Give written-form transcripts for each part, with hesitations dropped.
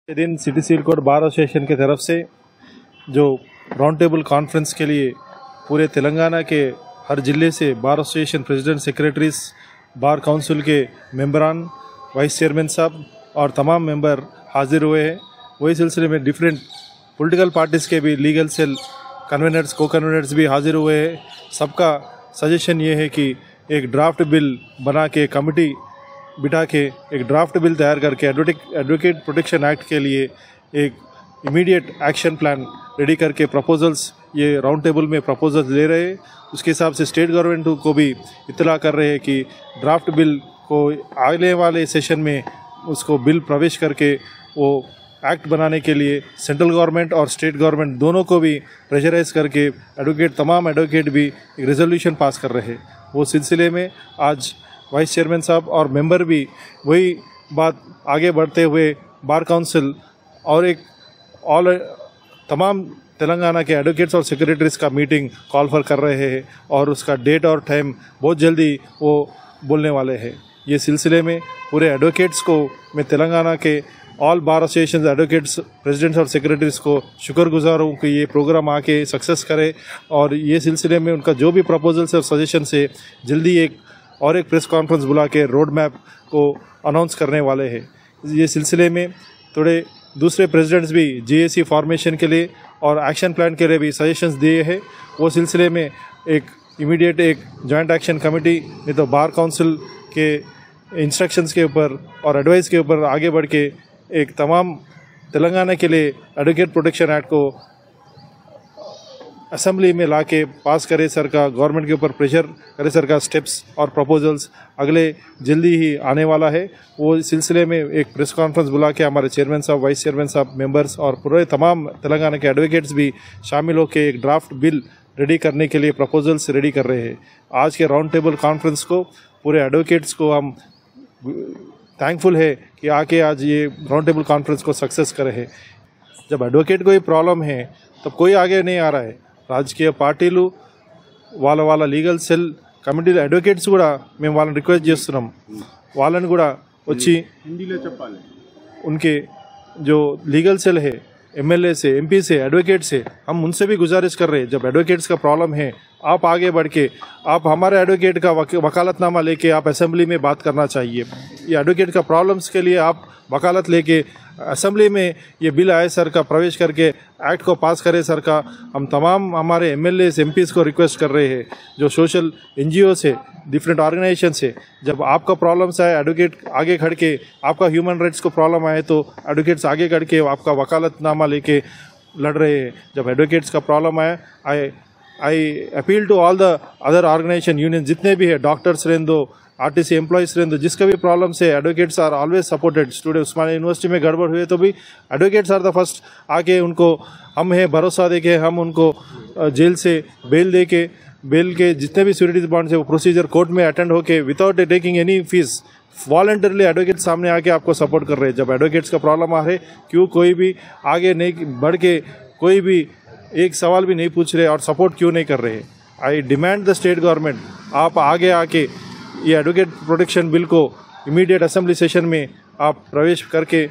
ये दिन city civil court bar association की तरफ से जो राउंड टेबल कॉन्फ्रेंस के लिए पूरे तेलंगाना के हर जिले से bar association president secretaries, bar council के मेंबरान, वाइस चेयरमैन साहब और तमाम मेंबर हाजिर हुए हैं। वही सिलसिले में डिफरेंट पॉलिटिकल पार्टीज़ के भी लीगल सेल कन्वेनर्स, को कन्वेनर्स भी हाजिर हुए हैं। सबका सजेशन ये है कि एक ड्राफ्ट बिल बना के कमेटी बिठा के एक ड्राफ्ट बिल तैयार करके एडवोकेट प्रोटेक्शन एक्ट के लिए एक इमीडिएट एक्शन प्लान रेडी करके प्रपोजल्स ये राउंड टेबल में प्रपोजल्स दे रहे हैं। उसके हिसाब से स्टेट गवर्नमेंट को भी इत्तला कर रहे हैं कि ड्राफ्ट बिल को आने वाले सेशन में उसको बिल प्रवेश करके वो एक्ट बनाने के लिए सेंट्रल गवर्नमेंट और स्टेट गवर्नमेंट दोनों को भी प्रेशराइज करके तमाम एडवोकेट भी एक रेजोल्यूशन पास कर रहे हैं। वो सिलसिले में आज वाइस चेयरमैन साहब और मेंबर भी वही बात आगे बढ़ते हुए बार काउंसिल और एक तमाम तेलंगाना के एडवोकेट्स और सेक्रेटरीज का मीटिंग कॉल फॉर कर रहे हैं और उसका डेट और टाइम बहुत जल्दी वो बोलने वाले हैं। ये सिलसिले में पूरे एडवोकेट्स को मैं तेलंगाना के all bar association advocates presidents और सेक्रेटरीज को शुक्रगुजार हूँ कि ये प्रोग्राम आके सक्सेस करे और ये सिलसिले में उनका जो भी प्रपोजल्स और सजेशन से जल्दी एक प्रेस कॉन्फ्रेंस बुला के रोड मैप को अनाउंस करने वाले हैं। ये सिलसिले में थोड़े दूसरे प्रेसिडेंट्स भी जेएसी फॉर्मेशन के लिए और एक्शन प्लान के लिए भी सजेशंस दिए हैं। वो सिलसिले में एक इमीडिएट एक जॉइंट एक्शन कमेटी नहीं तो बार काउंसिल के इंस्ट्रक्शंस के ऊपर और एडवाइस के ऊपर आगे बढ़ के एक तमाम तेलंगाना के लिए एडवोकेट प्रोटेक्शन एक्ट को असेंबली में लाके पास करे सर का, गवर्नमेंट के ऊपर प्रेशर करे सर का स्टेप्स और प्रपोजल्स अगले जल्दी ही आने वाला है। वो सिलसिले में एक प्रेस कॉन्फ्रेंस बुला के हमारे चेयरमैन साहब, वाइस चेयरमैन साहब, मेंबर्स और पूरे तमाम तेलंगाना के एडवोकेट्स भी शामिल होकर एक ड्राफ्ट बिल रेडी करने के लिए प्रपोजल्स रेडी कर रहे हैं। आज के राउंड टेबल कॉन्फ्रेंस को पूरे एडवोकेट्स को हम थैंकफुल है कि आके आज ये राउंड टेबल कॉन्फ्रेंस को सक्सेस करे है। जब एडवोकेट को ये प्रॉब्लम है तब कोई आगे नहीं आ रहा है। రాజకీయ పార్టీలు వాళ్ళ లీగల్ సెల్ కమిటీ అడ్వకేట్స్ కూడా మేము వాళ్ళని రిక్వెస్ట్ చేస్తున్నాం, వాళ్ళని కూడా వచ్చి హిందీలో చెప్పాలి। उनके जो लीगल सेल है, एमएलए से, एमपी से, एडवोकेट से, हम उनसे भी गुजारिश कर रहे हैं जब एडवोकेट्स का प्रॉब्लम है आप आगे बढ़ के आप हमारे एडवोकेट का वकालतनामा लेके आप असेंबली में बात करना चाहिए। ये एडवोकेट का प्रॉब्लम्स के लिए आप वकालत लेके असेंबली में ये बिल आए सर का प्रवेश करके एक्ट को पास करे सर का हम तमाम हमारे एमएलए एमपीज़ को रिक्वेस्ट कर रहे हैं। जो सोशल एनजीओ से, डिफरेंट ऑर्गेनाइजेशन से जब आपका प्रॉब्लम्स आए एडवोकेट आगे खड़ के, आपका ह्यूमन राइट्स को प्रॉब्लम आए तो एडवोकेट्स आगे खड़ के आपका वकालतनामा लेके लड़ रहे हैं। जब एडवोकेट्स का प्रॉब्लम आए I appeal to all the other organisation union जितने भी है, डॉक्टर्स रहने दो, आरटीसी एम्प्लॉइज रहने दो, जिसका भी प्रॉब्लम से advocates are always supported. Student Osmania University में गड़बड़ हुए तो भी एडवोकेट्स आर द फर्स्ट आके उनको हम है भरोसा दे के हम उनको जेल से बेल के जितने भी सिक्योरिटीज बॉन्ड्स है वो प्रोसीजर कोर्ट में अटेंड होके without taking any fees voluntarily advocate सामने आके आपको सपोर्ट कर रहे हैं। जब एडवोकेट्स का प्रॉब्लम आ रहे क्यों कोई भी आगे नहीं बढ़ के कोई भी एक सवाल भी नहीं पूछ रहे और सपोर्ट क्यों नहीं कर रहे। आई डिमांड द स्टेट गवर्नमेंट आप आगे आके ये एडवोकेट प्रोटेक्शन बिल को इमीडिएट असेंबली सेशन में आप प्रवेश करके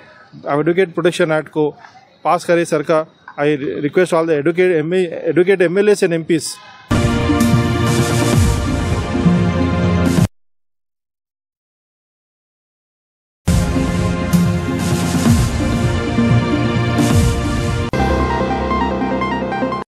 एडवोकेट प्रोटेक्शन एक्ट को पास करें सर का। I request all the advocate MLAs and MPs